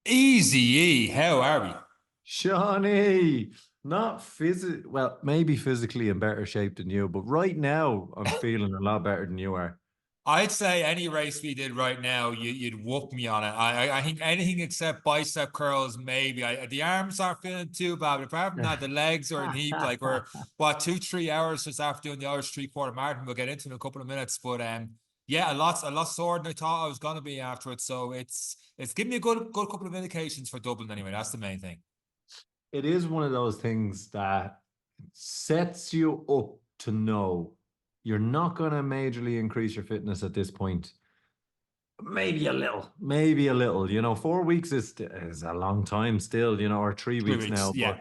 Easy E, how are we? Shawnee, not well, maybe physically in better shape than you, but right now I'm feeling a lot better than you are. I'd say any race we did right now, you'd whoop me on it. I think anything except bicep curls, maybe. The arms aren't feeling too bad, but apart from that, the legs are in heap. Like we're what 2 3 hours just after doing the Irish 3/4 marathon. We'll get into it in a couple of minutes, but yeah, a lot sore than I thought I was gonna be after it. So it's giving me a good couple of indications for Dublin anyway. That's the main thing. It is one of those things that sets you up to know you're not going to majorly increase your fitness at this point. Maybe a little, maybe a little. 4 weeks is a long time still, or 3 weeks 3 weeks, now, but yeah.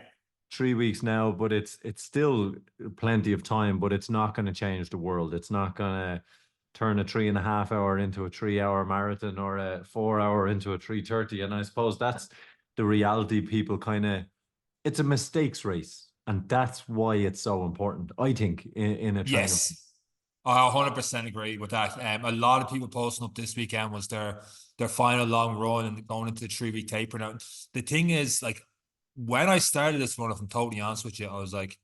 3 weeks now, but it's still plenty of time, but it's not going to change the world. It's not going to turn a 3.5 hour into a 3 hour marathon or a 4 hour into a 3:30. And I suppose that's the reality people kind of it's a mistakes race. And that's why it's so important, I think, in a training. Yes, I 100% agree with that. A lot of people posting up this weekend was their final long run and going into the 3 week taper. Now, the thing is, like, when I started this run, if I'm totally honest with you, I was like,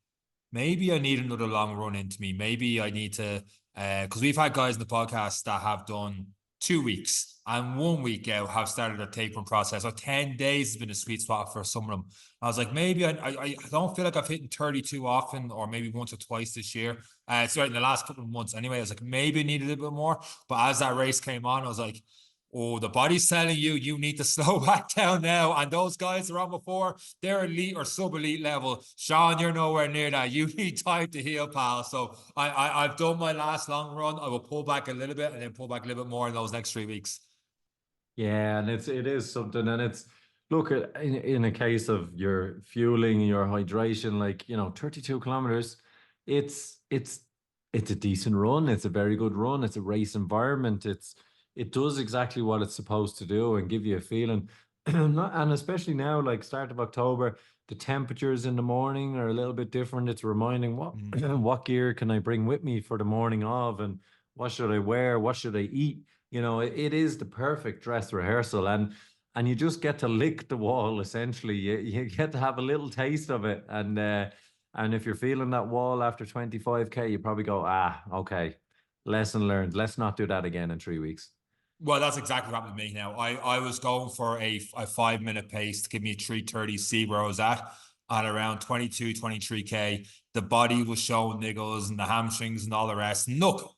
maybe I need another long run into me. Maybe I need to, because we've had guys in the podcast that have done 2 weeks and 1 week out have started a tapering process. Or 10 days has been a sweet spot for some of them. I was like, maybe I don't feel like I've hit 30 too often, or maybe once or twice this year. Sorry, in the last couple of months anyway. I was like, maybe I need a little bit more. But as that race came on, I was like, oh, the body's telling you need to slow back down now. And those guys that are on before, they're elite or sub-elite level. Sean, you're nowhere near that. You need time to heal, pal. So I've done my last long run. I will pull back a little bit and then pull back a little bit more in those next 3 weeks. Yeah, and it is something, and it's look in a case of your fueling, your hydration, like 32 kilometers, it's it's a decent run. It's a very good run. It's a race environment. It does exactly what it's supposed to do and give you a feeling. And especially now, like start of October, the temperatures in the morning are a little bit different. It's reminding what Mm. what gear can I bring with me for the morning of, and what should I wear? What should I eat? It is the perfect dress rehearsal, and you just get to lick the wall essentially. You get to have a little taste of it, and if you're feeling that wall after 25K, you probably go, okay, lesson learned. Let's not do that again in 3 weeks. Well, that's exactly what happened to me now. I was going for a 5 minute pace to give me a 3:30, see where I was at around 22, 23K. The body was showing niggles and the hamstrings and all the rest. And look,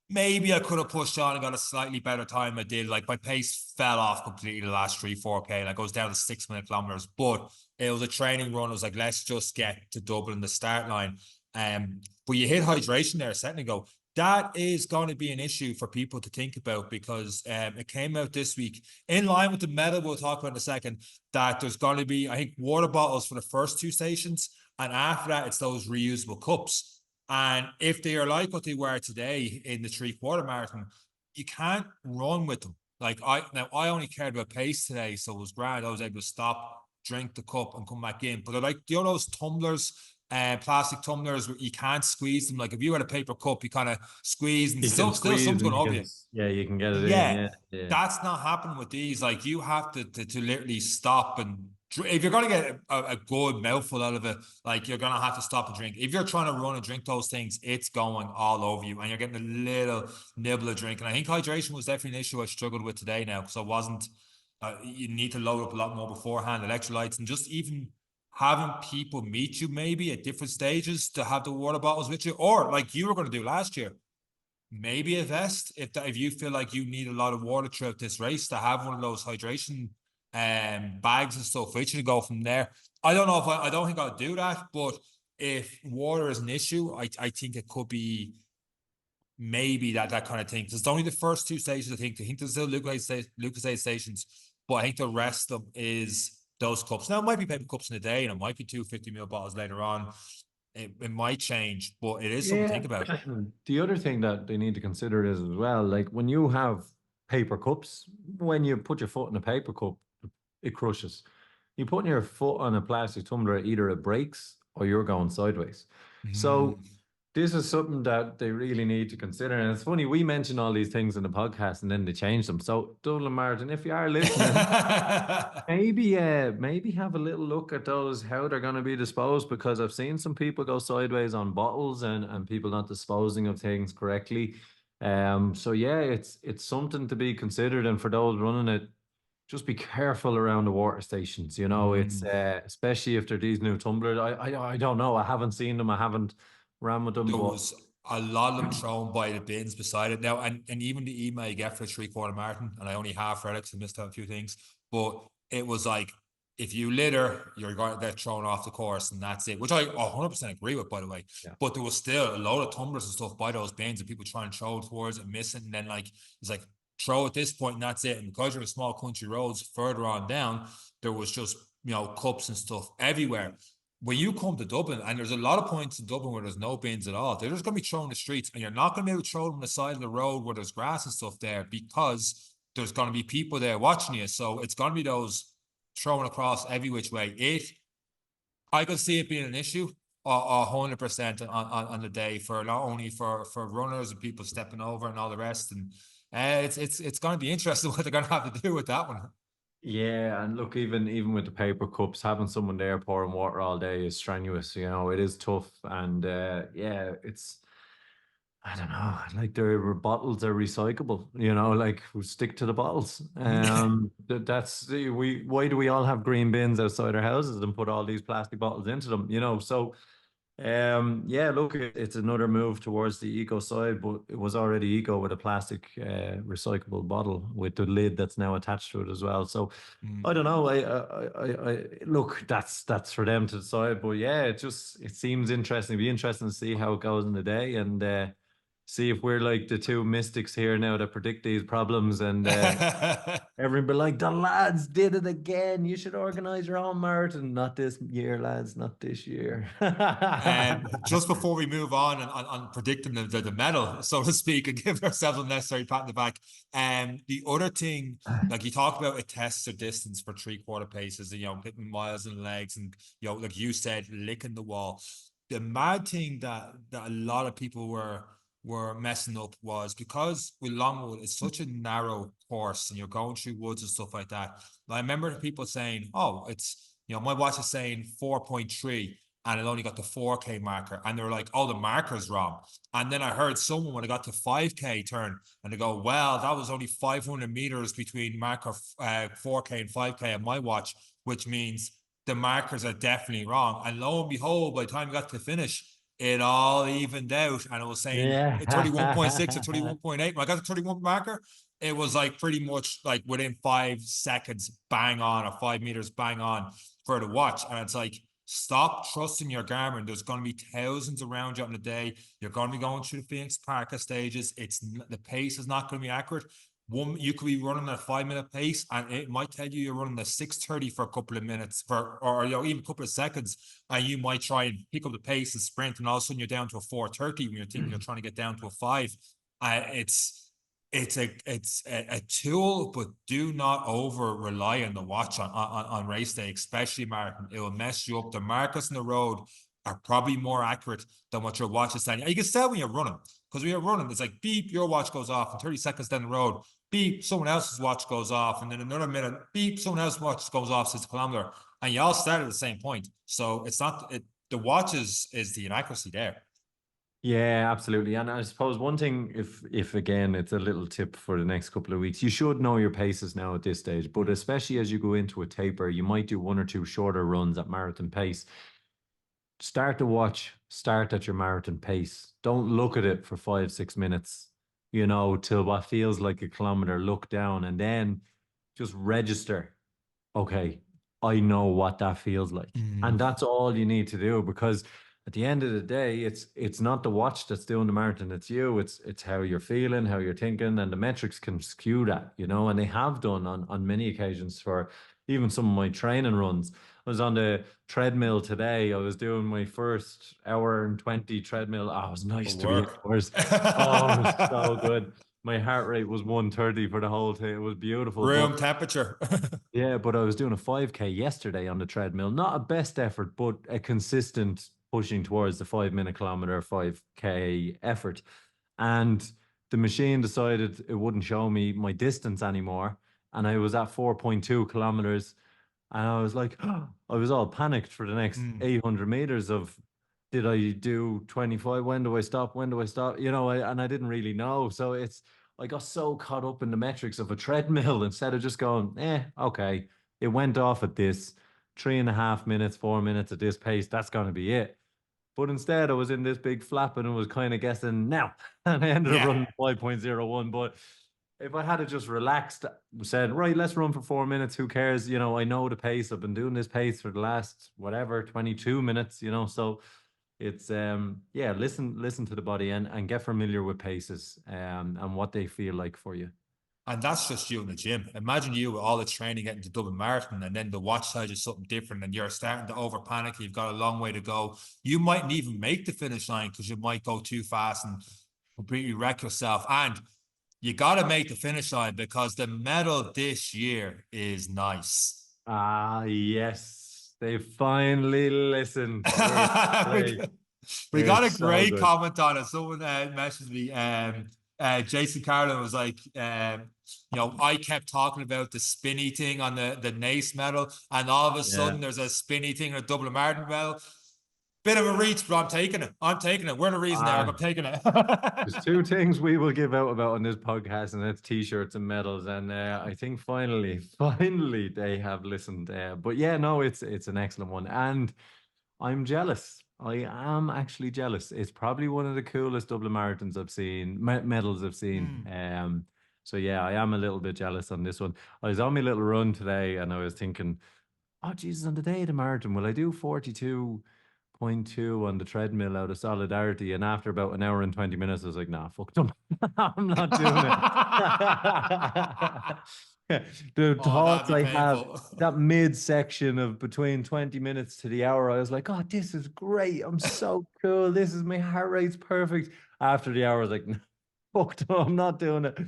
maybe I could have pushed on and got a slightly better time. I did. Like my pace fell off completely the last 3, 4K. Like I goes down to 6 minute kilometers, but it was a training run. I was like, let's just get to Dublin, the start line. But you hit hydration there a second ago. That is going to be an issue for people to think about because it came out this week in line with the meta we'll talk about in a second that there's going to be, I think, water bottles for the first two stations. And after that, it's those reusable cups. And if they are like what they were today in the 3/4 marathon, you can't run with them. I only cared about pace today, so it was grand. I was able to stop, drink the cup, and come back in. But they're like those tumblers, plastic tumblers where you can't squeeze them. Like if you had a paper cup, you kind of squeeze and You can still squeeze something's and going over you. you can get it in. Yeah, Yeah, yeah. that's not happening with these. Like you have to literally stop and if you're gonna get a good mouthful out of it, like you're gonna have to stop and drink. If you're trying to run and drink those things, it's going all over you, and you're getting a little nibble of drink. And I think hydration was definitely an issue I struggled with today now because I wasn't. You need to load up a lot more beforehand, electrolytes, and just even having people meet you maybe at different stages to have the water bottles with you, or like you were going to do last year maybe a vest if you feel like you need a lot of water throughout this race to have one of those hydration bags and stuff which you go from there. I don't know if I don't think I'll do that, but if water is an issue, I think it could be maybe that kind of thing. Because it's only the first two stations, I think there's still Lucas stations, but I think the rest of them is those cups. Now it might be paper cups in a day and it might be 250 ml bottles later on. It might change, but it is something to Yeah. think about. The other thing that they need to consider is as well, like when you have paper cups, when you put your foot in a paper cup, it crushes. You putting your foot on a plastic tumbler, either it breaks or you're going sideways. So Mm. this is something that they really need to consider. And it's funny, we mention all these things in the podcast and then they change them. So, Dublin Marathon, if you are listening, maybe have a little look at those, how they're going to be disposed, because I've seen some people go sideways on bottles and people not disposing of things correctly. So yeah, it's something to be considered. And for those running it, just be careful around the water stations. You know, it's Mm. especially if they're these new tumblers. I don't know. I haven't seen them. I haven't ran with them, There but was a lot of them thrown by the bins beside it now, and even the email you get for the 3/4 marathon, and I only half read it 'cause I missed out a few things, but it was like if you litter, you're going to get thrown off the course, and that's it. Which I 100% agree with, by the way. yeah. But there was still a load of tumblers and stuff by those bins, and people trying to throw towards it, missing, and then like it's like throw at this point, and that's it. And because you're a small country roads further on down, there was just cups and stuff everywhere. When you come to Dublin, and there's a lot of points in Dublin where there's no bins at all, they're just going to be thrown in the streets, and you're not going to be able to throw them on the side of the road where there's grass and stuff there because there's going to be people there watching you. So it's going to be those thrown across every which way. I could see it being an issue 100% on the day for not only for runners and people stepping over and all the rest. And it's going to be interesting what they're going to have to do with that one. Yeah, and look, even with the paper cups, having someone there pouring water all day is strenuous. You know, it is tough, and yeah, it's I don't know, like their bottles are recyclable. You know, like we stick to the bottles. That's we. Why do we all have green bins outside our houses and put all these plastic bottles into them? You know, so yeah, look, it's another move towards the eco side, but it was already eco with a plastic recyclable bottle with the lid that's now attached to it as well. So I don't know. Look, that's for them to decide. But yeah, it seems interesting. It'd be interesting to see how it goes in the day and see if we're like the two mystics here now that predict these problems and everyone be like, the lads did it again. You should organize your own marathon. Not this year, lads. Not this year. Just before we move on predicting the medal, so to speak, and give ourselves a necessary pat in the back. The other thing, like you talk about, it tests the distance for 3/4 paces, hitting miles and legs, and like you said, licking the wall. The mad thing that a lot of people were messing up was because with Longwood, it's such a narrow course, and you're going through woods and stuff like that. I remember people saying, "Oh, it's my watch is saying 4.3." And it only got the 4K marker. And they were like, oh, the marker's wrong. And then I heard someone when I got to 5K turn and they go, well, that was only 500 meters between marker 4K and 5K on my watch, which means the markers are definitely wrong. And lo and behold, by the time we got to the finish, it all evened out. And it was saying Yeah. 31.6 or 31.8. When I got the 31 marker, it was like pretty much like within 5 seconds, bang on, or 5 meters, bang on for the watch. And it's like, stop trusting your Garmin. There's going to be thousands around you on the day. You're going to be going through the Phoenix Park stages. The pace is not going to be accurate. You could be running a 5 minute pace, and it might tell you you're running a 6:30 for a couple of minutes, or even a couple of seconds, and you might try and pick up the pace and sprint, and all of a sudden you're down to a 4:30 when you're thinking you're trying to get down to a 5. It's a tool, but do not over rely on the watch on race day, especially marathon. It will mess you up. The markers in the road are probably more accurate than what your watch is telling you. You can tell when you're running, because when you're running, it's like beep, your watch goes off, and 30 seconds down the road, beep, someone else's watch goes off, and then another minute, beep, someone else's watch goes off 6 kilometer, and you all start at the same point. So it's not the watch is the inaccuracy there. Yeah, absolutely. And I suppose one thing, if again, it's a little tip for the next couple of weeks, you should know your paces now at this stage. But especially as you go into a taper, you might do one or two shorter runs at marathon pace. Start the watch, start at your marathon pace. Don't look at it for 5, 6 minutes, till what feels like a kilometer. Look down and then just register. Okay, I know what that feels like. And that's all you need to do, because at the end of the day, it's not the watch that's doing the marathon, it's you. It's how you're feeling, how you're thinking, and the metrics can skew that, and they have done on many occasions for even some of my training runs. I was on the treadmill today. I was doing my first hour and 20 treadmill. Oh, it was nice to be Work. indoors. Oh, it was so good. My heart rate was 130 for the whole thing. It was beautiful. But Room temperature. yeah, but I was doing a 5K yesterday on the treadmill. Not a best effort, but a consistent pushing towards the 5 minute kilometer, 5K effort. And the machine decided it wouldn't show me my distance anymore. And I was at 4.2 kilometers. And I was like, I was all panicked for the next Mm. 800 meters of, did I do 25? When do I stop? When do I stop? You know, and I didn't really know. So I got so caught up in the metrics of a treadmill instead of just going, okay, it went off at this 3.5 minutes, 4 minutes at this pace. That's going to be it. But instead, I was in this big flap and was kind of guessing now. And I ended up Yeah. running 5.01. But if I had just relaxed, said, right, let's run for 4 minutes, who cares? You know, I know the pace. I've been doing this pace for the last, whatever, 22 minutes, you know. So it's yeah, listen to the body and get familiar with paces and what they feel like for you. And that's just you in the gym. Imagine you with all the training getting to Dublin Marathon, and then the watch size is something different, and you're starting to over panic. You've got a long way to go. You mightn't even make the finish line because you might go too fast and completely wreck yourself. And you got to make the finish line because the medal this year is nice. Ah, yes, they finally listened. It's great. We got a It's so great good. comment on it. Someone messaged me. Jason Carlin was like, I kept talking about the spinny thing on the NACE medal, and all of a Yeah. sudden there's a spinny thing or a Dublin Marathon medal. Bit of a reach, but I'm taking it. I'm taking it. We're the reason there. I'm Ah, taking it. there's two things we will give out about on this podcast, and that's t-shirts and medals. And I think finally they have listened. But yeah, no, it's an excellent one, and I'm jealous. I am actually jealous. It's probably one of the coolest Dublin marathons I've seen, medals I've seen. Mm. So yeah, I am a little bit jealous on this one. I was on my little run today, and I was thinking, oh Jesus, on the day of the marathon, will I do 42.2 on the treadmill out of solidarity? And after about an hour and 20 minutes, I was like, nah, fuck them. I'm not doing it. The Oh, that'd thoughts be I have, painful. that midsection of between 20 minutes to the hour, I was like, oh, this is great. I'm so cool. This is, my heart rate's perfect. After the hour, I was like, no, fuck no, I'm not doing it.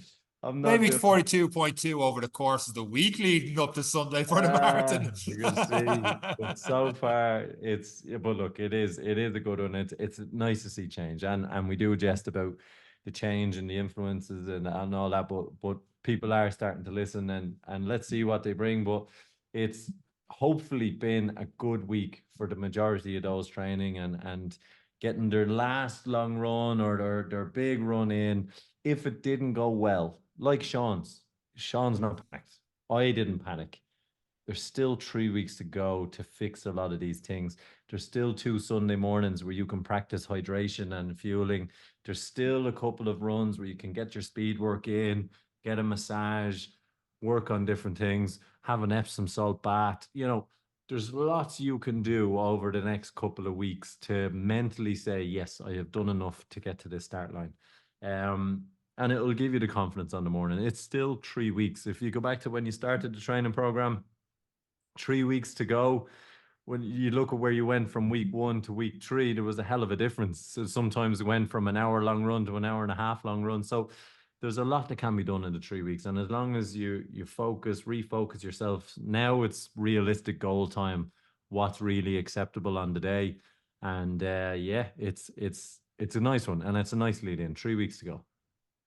I'm not Maybe doing it. 42.2 over the course of the week leading up to Sunday for the marathon. You're gonna see. But so far, but look, it is a good one. It's nice to see change, and we do jest about the change and the influences and all that, but people are starting to listen, and let's see what they bring. But it's hopefully been a good week for the majority of those training and getting their last long run or their big run in. If it didn't go well, like Sean's not panicked. I didn't panic. There's still 3 weeks to go to fix a lot of these things. There's still 2 Sunday mornings where you can practice hydration and fueling. There's still a couple of runs where you can get your speed work in, get a massage, work on different things, have an Epsom salt bath. You know, there's lots you can do over the next couple of weeks to mentally say, yes, I have done enough to get to this start line. And it'll give you the confidence on the morning. It's still 3 weeks. If you go back to when you started the training program, 3 weeks to go. When you look at where you went from week 1 to week 3, there was a hell of a difference. So sometimes it went from an hour long run to an hour and a half long run. So there's a lot that can be done in the 3 weeks. And as long as you refocus yourself, now it's realistic goal time, what's really acceptable on the day. And yeah, it's a nice one, and it's a nice lead in. 3 weeks to go.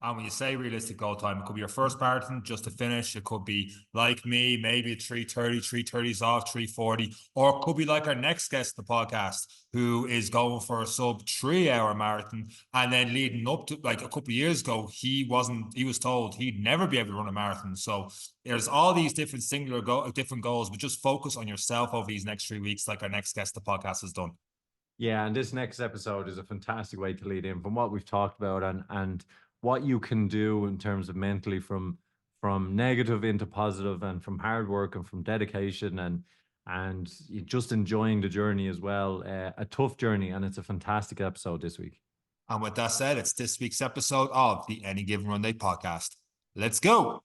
And when you say realistic goal time, it could be your first marathon just to finish. It could be like me, maybe a 3:30, 3:30's off, 3:40. Or it could be like our next guest on the podcast, who is going for a sub 3 hour marathon. And then leading up to like a couple of years ago, he was told he'd never be able to run a marathon. So there's all these different different goals, but just focus on yourself over these next 3 weeks, like our next guest on the podcast has done. Yeah, and this next episode is a fantastic way to lead in from what we've talked about and what you can do in terms of mentally from negative into positive, and from hard work and from dedication and just enjoying the journey as well. A tough journey, and it's a fantastic episode this week. And with that said, it's this week's episode of the Any Given Run Day podcast. Let's go.